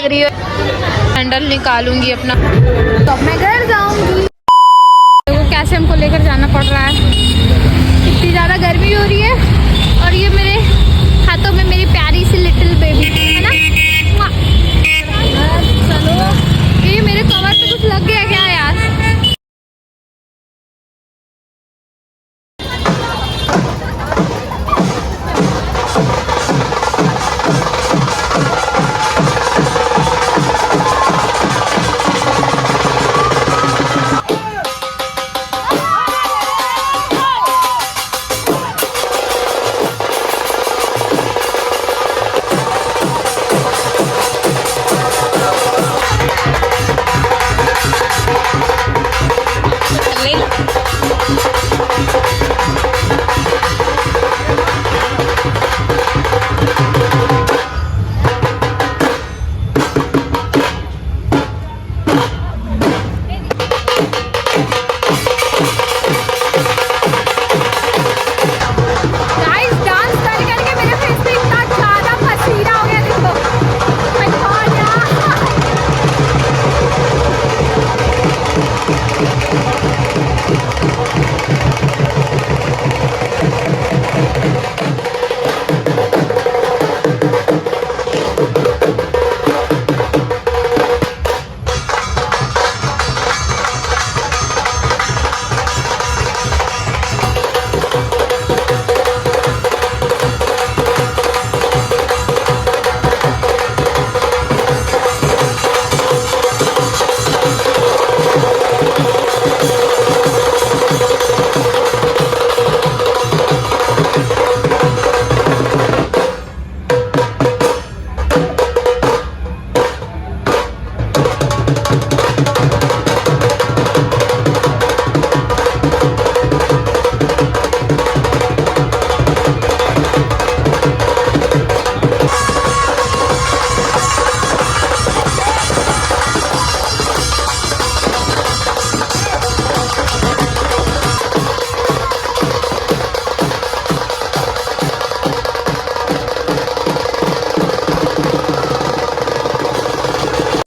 लग रही है। हैंडल निकालूंगी अपना तो मैं घर जाऊंगी। देखो कैसे हमको लेकर जाना पड़ रहा है, इतनी ज़्यादा गर्मी हो रही है। और ये मेरे हाथों में मेरी प्यारी सी लिटिल बेबी है ना। चलो ये मेरे कवर पे कुछ लग गया क्या यार।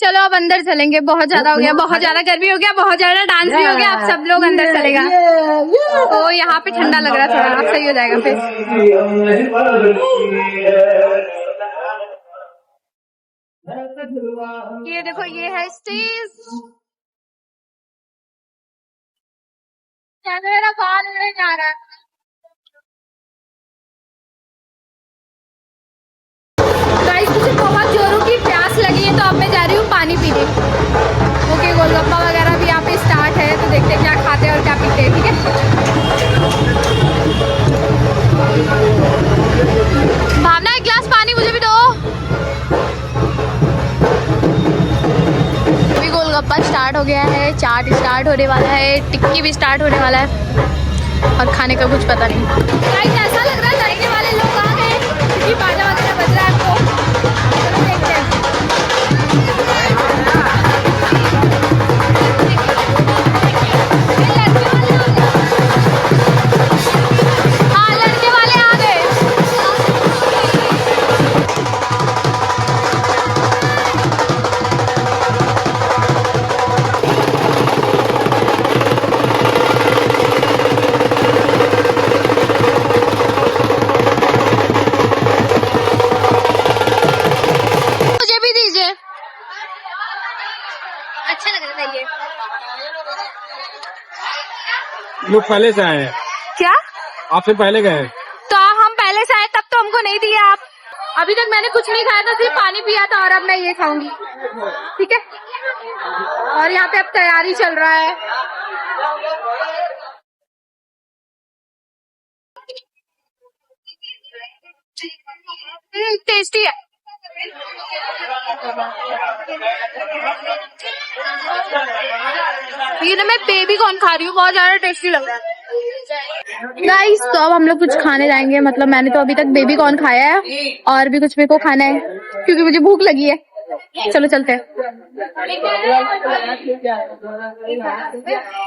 चलो अब अंदर चलेंगे, बहुत ज्यादा हो गया, बहुत ज्यादा गर्मी हो गया, बहुत ज्यादा डांस भी हो गया। अब सब लोग अंदर चलेगा। तो यहाँ पे ठंडा लग रहा है थोड़ा, अब सही हो जाएगा फिर। ये देखो ये है स्टेज। मेरा बाल नहीं जा रहा है। गाइस मुझे बहुत जोरों की प्यास लगी है, तो अब मैं जा रही हूँ पानी पीने। ओके गोलगप्पा वगैरह भी यहाँ पे स्टार्ट है, तो देखते हैं क्या खाते हैं और क्या पीते हैं। ठीक है भावना, एक गिलास पानी मुझे भी दो। अभी गोलगप्पा स्टार्ट हो गया है, चाट स्टार्ट होने वाला है, टिक्की भी स्टार्ट होने वाला है, और खाने का कुछ पता नहीं। गाइस ऐसा लग रहा है लड़के वाले लोग आ गए, क्योंकि बाजा वगैरह बज रहा है। आपको देखते हैं। हाँ लड़के वाले आ गए। मुझे भी दीजिए, अच्छा लग रहा था ये। लोग पहले से आए हैं, क्या आपसे पहले गए हैं? तो हम पहले से आए तब तो हमको नहीं दिया आप। अभी तक मैंने कुछ नहीं खाया था, सिर्फ पानी पिया था, और अब मैं ये खाऊंगी। ठीक है, और यहाँ पे अब तैयारी चल रहा है। टेस्टी है। ये ना मैं बेबी कॉर्न खा रही हूँ, बहुत ज्यादा टेस्टी लग रहा है। गाइस तो अब हम लोग कुछ खाने जाएंगे, मतलब मैंने तो अभी तक बेबी कॉर्न खाया है, और भी कुछ मेरे को खाना है क्योंकि मुझे भूख लगी है। चलो चलते हैं।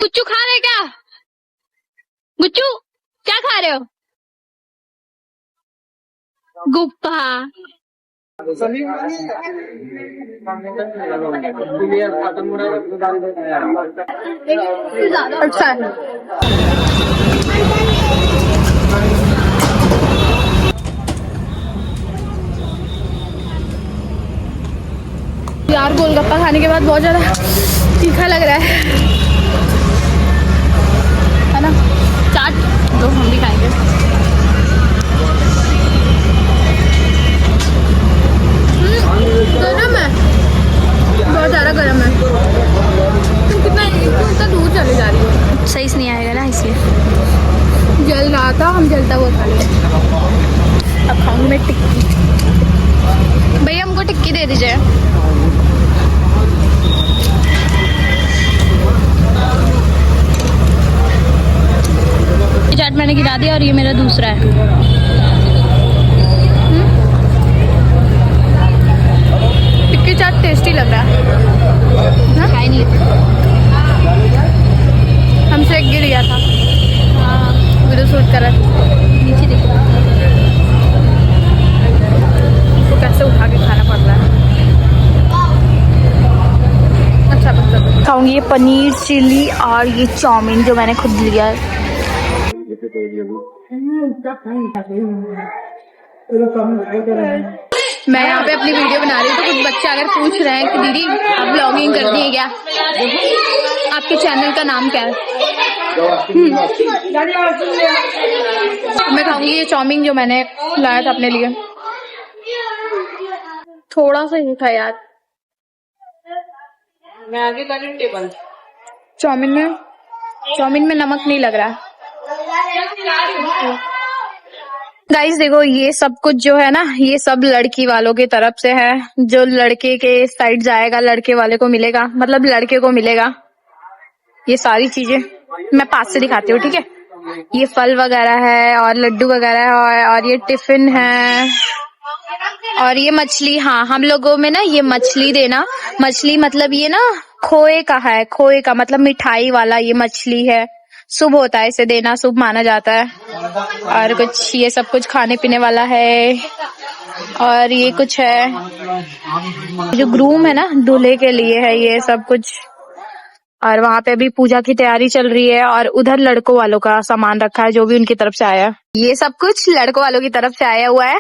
गुच्चू खा रहे क्या? गुच्चू क्या खा रहे हो? गुप्पा। अच्छा है। यार गोलगप्पा खाने के बाद बहुत ज़्यादा तीखा लग रहा है ना। चाट दो, हम भी खाएंगे। गरम है, बहुत ज़्यादा गरम है। तुम कितना दूर चले जा रही हो? सही से नहीं आएगा ना इसलिए। जल रहा था, हम जलता हुआ खा लेंगे। अब खाऊंगी मैं टिक्की। भैया हमको टिक्की दे दीजिए। चाट मैंने गिरा दिया और ये मेरा दूसरा है। टिक्की चाट टेस्टी लग रहा है ना? खाई नहीं। हमसे एक गिर गया था। हाँ, वीडियो शूट कर रहा था। नीचे देखो, इसको कैसे उठा के खाना पड़ रहा है। अच्छा बच्चा खाऊंगी ये पनीर चिली और ये चाउमीन जो मैंने खुद लिया है। मैं यहाँ पे अपनी वीडियो बना रही हूँ, तो कुछ बच्चे अगर पूछ रहे हैं कि दीदी आप ब्लॉगिंग करती है क्या, आपके चैनल का नाम क्या है? मैं खाऊंगी ये चाउमीन जो मैंने लाया था अपने लिए। थोड़ा सा ही था यार। मैं आगे कर रही हूँ टेबल। चाउमीन में नमक नहीं लग रहा है। गाइस देखो, ये सब कुछ जो है ना, ये सब लड़की वालों की तरफ से है। जो लड़के के साइड जाएगा, लड़के वाले को मिलेगा, मतलब लड़के को मिलेगा। ये सारी चीजें मैं पास से दिखाती हूँ, ठीक है। ये फल वगैरह है और लड्डू वगैरह है और ये टिफिन है और ये मछली। हाँ, हम लोगों में ना ये मछली देना, मछली मतलब ये ना खोए का है, खोए का मतलब मिठाई वाला ये मछली है। शुभ होता है, इसे देना शुभ माना जाता है। और कुछ ये सब कुछ खाने पीने वाला है और ये कुछ है जो ग्रूम है ना, दूल्हे के लिए है ये सब कुछ। और वहाँ पे अभी पूजा की तैयारी चल रही है और उधर लड़कों वालों का सामान रखा है जो भी उनकी तरफ से आया है। ये सब कुछ लड़कों वालों की तरफ से आया हुआ है।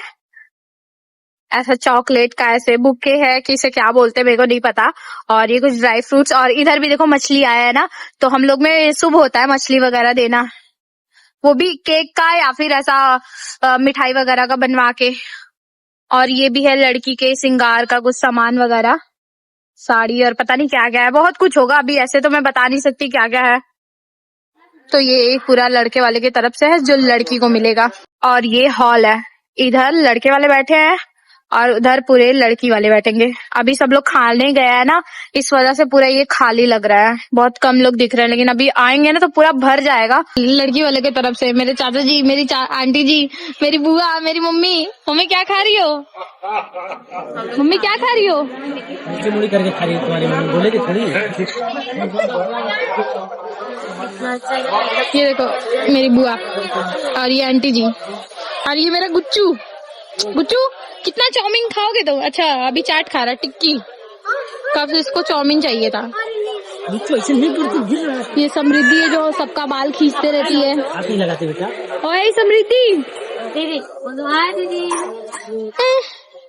ऐसा चॉकलेट का ऐसे बुके है कि इसे क्या बोलते हैं मेरे को नहीं पता। और ये कुछ ड्राई फ्रूट्स और इधर भी देखो मछली आया है ना, तो हम लोग में शुभ होता है मछली वगैरह देना, वो भी केक का या फिर ऐसा मिठाई वगैरह का बनवा के। और ये भी है लड़की के श्रृंगार का कुछ सामान वगैरह, साड़ी और पता नहीं क्या क्या है, बहुत कुछ होगा। अभी ऐसे तो मैं बता नहीं सकती क्या क्या है। तो ये पूरा लड़के वाले की तरफ से है जो लड़की को मिलेगा। और ये हॉल है, इधर लड़के वाले बैठे हैं और उधर पूरे लड़की वाले बैठेंगे। अभी सब लोग खाने गए हैं ना, इस वजह से पूरा ये खाली लग रहा है, बहुत कम लोग दिख रहे हैं। लेकिन अभी आएंगे ना तो पूरा भर जाएगा। लड़की वाले की तरफ से मेरे चाचा जी, मेरी आंटी जी, मेरी बुआ, मेरी मम्मी। मम्मी क्या खा रही हो? मम्मी क्या खा रही हो? मुड़ी करके खा रही है तुम्हारी मम्मी, बोलेगी थोड़ी। ये देखो मेरी बुआ और ये आंटी जी और ये मेरा गुच्चू। गुच्चू कितना चाउमीन खाओगे तुम? अच्छा अभी चाट खा रहा, टिक्की। कब से इसको चाउमीन चाहिए था। ऐसे नहीं करती, गिर रहा है। ये समृद्धि है जो सबका बाल खींचते रहती है। हाथ नहीं लगाते बेटा। ओए समृद्धि दीदी दीदी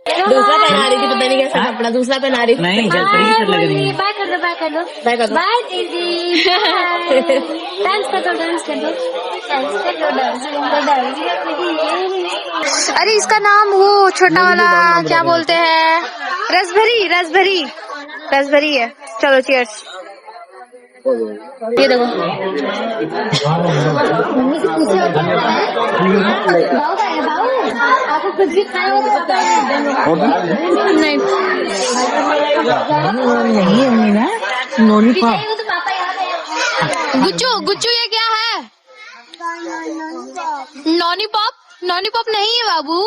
दूसरा पहना रही थी, पता नहीं कैसा कपड़ा दूसरा पहना रही थी। नहीं जल परी की शर्ट लग रही है। बाय कर दो, बाय कर दो, बाय कर दो। बाय दीदी। डांस कर दो, डांस कर दो, डांस कर दो, डांस कर दो। अरे इसका नाम वो छोटा वाला क्या बोलते हैं? रसभरी, रसभरी, रसभरी है। चलो चीयर्स। ये देखो आपको कुछ भी खाना हो तो नहीं, गुच्चू गुच्चू ये क्या है? Noni pop? नॉनी पॉप नहीं है बाबू,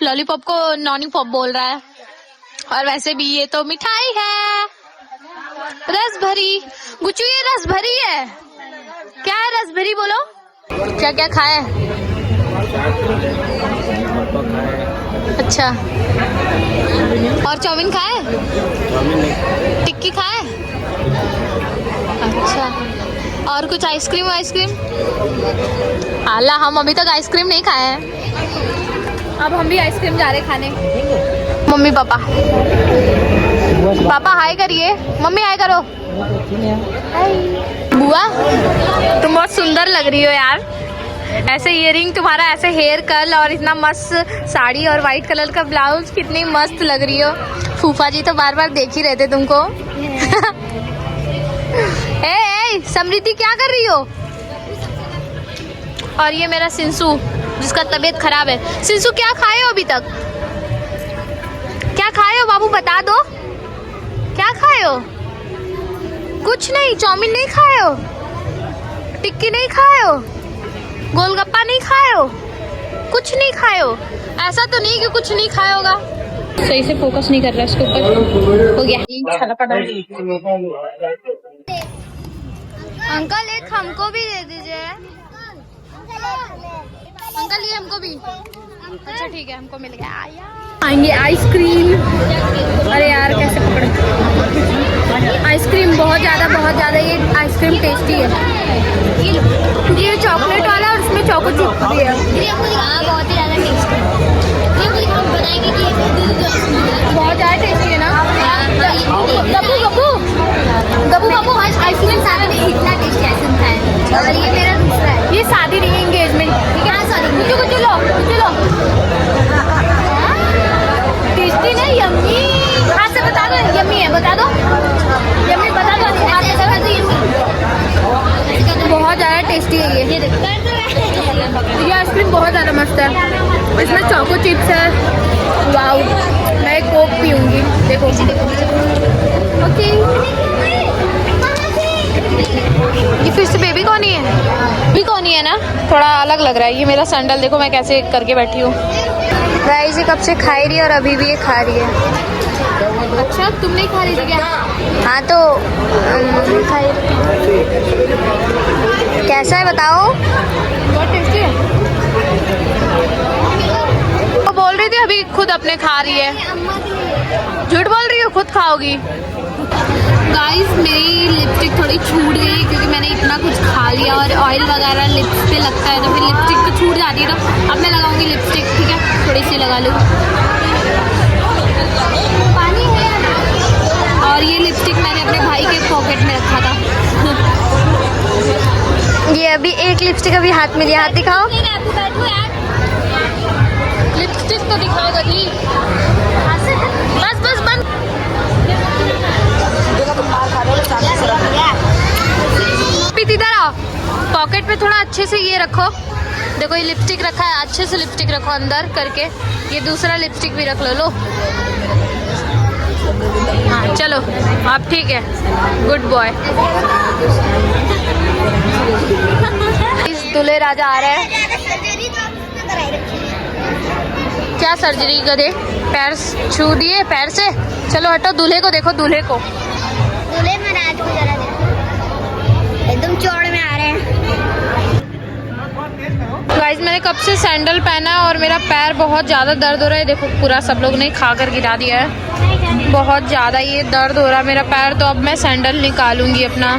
लॉलीपॉप को नॉनी पॉप बोल रहा है। और वैसे भी ये तो मिठाई है, रस भरी। गुच्चू ये रस भरी है। क्या है रस भरी? बोलो क्या क्या खाए? अच्छा, और चाउमीन खाए, टिक्की खाए। अच्छा, और कुछ आइसक्रीम वाइसक्रीम? आला, हम अभी तक आइसक्रीम नहीं खाए हैं। अब हम भी आइसक्रीम जा रहे खाने। मम्मी पापा, पापा हाय करिए, मम्मी हाय करो। बुआ तुम बहुत सुंदर लग रही हो यार, ऐसे इयरिंग तुम्हारा, ऐसे हेयर कर्ल और इतना मस्त साड़ी और वाइट कलर का ब्लाउज, कितनी मस्त लग रही हो। फूफा जी तो बार बार देख ही रहे थे तुमको। ए समृद्धि क्या कर रही हो? और ये मेरा सिंसू जिसका तबीयत खराब है। सिंसू क्या खाए हो अभी तक? क्या खाए हो बाबू, बता दो, क्या खाए हो? कुछ नहीं, चाउमीन नहीं खाए हो, टिक्की नहीं खाए हो, गोलगप्पा नहीं खाए हो, कुछ नहीं खाए हो? ऐसा तो नहीं कि कुछ नहीं खाया होगा। सही से फोकस नहीं कर रहा इसके ऊपर। हो गया। अंकल एक हमको भी दे दीजिए। अंकल ये हमको भी। अच्छा ठीक है, हमको मिल गया। आएंगे आइसक्रीम। अरे यार कैसे पकड़े आइसक्रीम, बहुत ज़्यादा ये आइसक्रीम टेस्टी है। ये चॉकलेट वाला और उसमें चोको चिप भी है। बहुत ही ज़्यादा टेस्टी। बहुत ज़्यादा टेस्टी है ना। गब्बू आइसक्रीम साथ में इतना टेस्टी आइसक्रीम खाया। और ये मेरा दूसरा है। ये शादी नहीं है, एंगेजमेंट। ठीक है, शादी में। कुछ लो टेस्टी नहीं, यम्मी। हाथ से बता दो यम्मी है, बता दो यम्मी, बता दो हाथ से बता दो यम्मी। बहुत ज़्यादा टेस्टी है ये आइसक्रीम, बहुत ज़्यादा मस्त है। इसमें चोको चिप्स है। वाओ, मैं कोक पीऊँगी। देखो ओके, ये फिर से बेबी कौन ही है? भी कौन ही है ना, थोड़ा अलग लग रहा है। ये मेरा सैंडल देखो मैं कैसे करके बैठी हूँ। गाइस ये कब से खा रही है और अभी भी ये खा रही है। अच्छा तुम नहीं खा रही थी क्या? हाँ तो खाई। कैसा है बताओ? बहुत टेस्टी है। वो बोल रही थी अभी खुद अपने खा रही है। झूठ बोल रही हो, खुद खाओगी। गाइस मेरी लिपस्टिक थोड़ी छूट गई क्योंकि मैंने इतना कुछ खा लिया और ऑयल वगैरह लिप्स पे लगता है तो फिर लिपस्टिक तो छूट जाती है। तो अब मैं लगाऊंगी लिपस्टिक, ठीक है, थोड़ी सी लगा लूँ। पानी है। और ये लिपस्टिक मैंने अपने भाई के पॉकेट में रखा था। ये अभी एक लिपस्टिक अभी हाथ में लिया, हाथ दिखाओ। लिपस्टिक तो दिखाओ गली। बस बंद। इधर आओ, पॉकेट पे थोड़ा अच्छे से ये रखो। देखो ये लिपस्टिक रखा है, अच्छे से लिपस्टिक रखो अंदर करके। ये दूसरा लिपस्टिक भी रख लो। हाँ चलो अब ठीक है, गुड बॉय। इस दूल्हे राजा आ रहे हैं। क्या सर्जरी गधे, पैर छू दिए पैर से। चलो हटो, दूल्हे को देखो, दूल्हे को। दूल्हे महाराज को जरा देखो, एकदम चौड़ में आ रहे हैं। गाइस मैंने कब से सैंडल पहना है और मेरा पैर बहुत ज़्यादा दर्द हो रहा है। देखो पूरा सब लोग ने खा कर गिरा दिया है, बहुत ज़्यादा ये दर्द हो रहा है मेरा पैर। तो अब मैं सैंडल निकालूंगी अपना।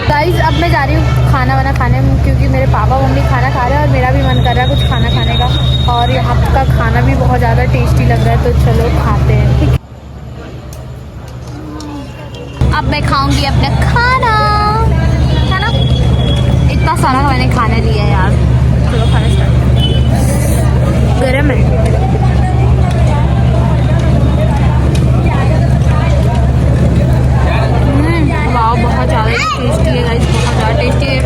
गाइस अब मैं जा रही हूँ खाना वाना खाने, क्योंकि मेरे पापा मम्मी खाना खा रहे हैं और मेरा भी मन कर रहा है कुछ खाना खाने का। और यहाँ का खाना भी बहुत ज़्यादा टेस्टी लग रहा है, तो चलो खाते हैं, ठीक। अब मैं खाऊंगी अपना खाना, है ना। इतना सारा मैंने खाना लिया है यार। चलो खाना स्टार्ट। गरम है। वाह बहुत ज़्यादा टेस्टी है गाइस, बहुत ज़्यादा टेस्टी है।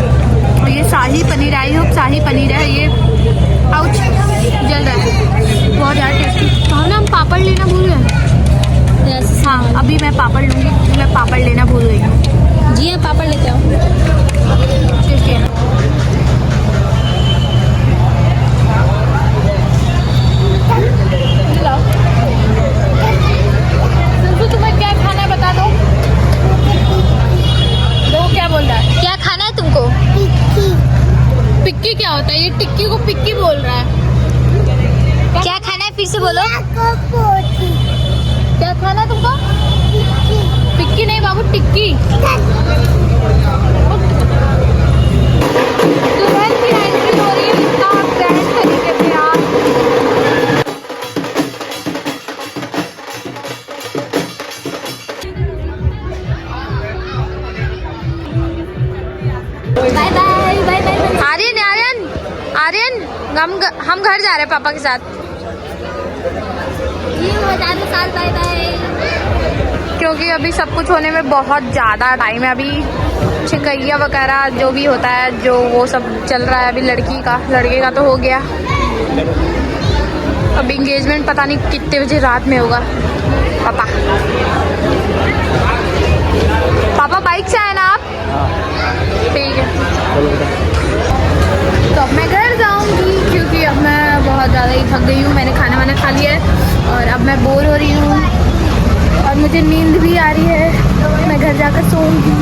और ये शाही पनीर, आई होप शाही पनीर है ये। आउच जल रहा है, बहुत ज़्यादा टेस्टी। तो ना हम पापड़ लेना भूल गए। हाँ अभी मैं पापड़ लूँगी, मैं पापड़ लेना भूल गई हूँ। जी हाँ पापड़ लेते आओ। टेस्टी है। तुम्हें क्या खाना है बता दो। वो क्या बोल रहा है? क्या खाना है तुमको? पिक्की क्या होता है? ये टिक्की को पिक्की बोल रहा है। क्या खाना है फिर से बोलो। क्या खाना है तुमको? पिक्की नहीं बाबू, टिक्की। दुल्हन की एंट्री हो रही है इतना ग्रैंड तरीके से यार। Bye bye bye bye. Aryan Aryan Aryan, हम घर जा रहे हैं पापा के साथ। ये हो जाने साल बाय बाय। क्योंकि अभी सब कुछ होने में बहुत ज़्यादा टाइम है। अभी छिकैया वगैरह जो भी होता है, जो वो सब चल रहा है अभी। लड़के का तो हो गया। अब इंगेजमेंट पता नहीं कितने बजे रात में होगा। पापा बाइक से आए ना आप? ठीक है। तो अब मैं घर जाऊंगी क्योंकि अब मैं बहुत ज़्यादा ही थक गई हूँ। मैंने खाना वाना खा लिया है और अब मैं बोर हो रही हूँ और मुझे नींद भी आ रही है। मैं घर जाकर सोऊंगी।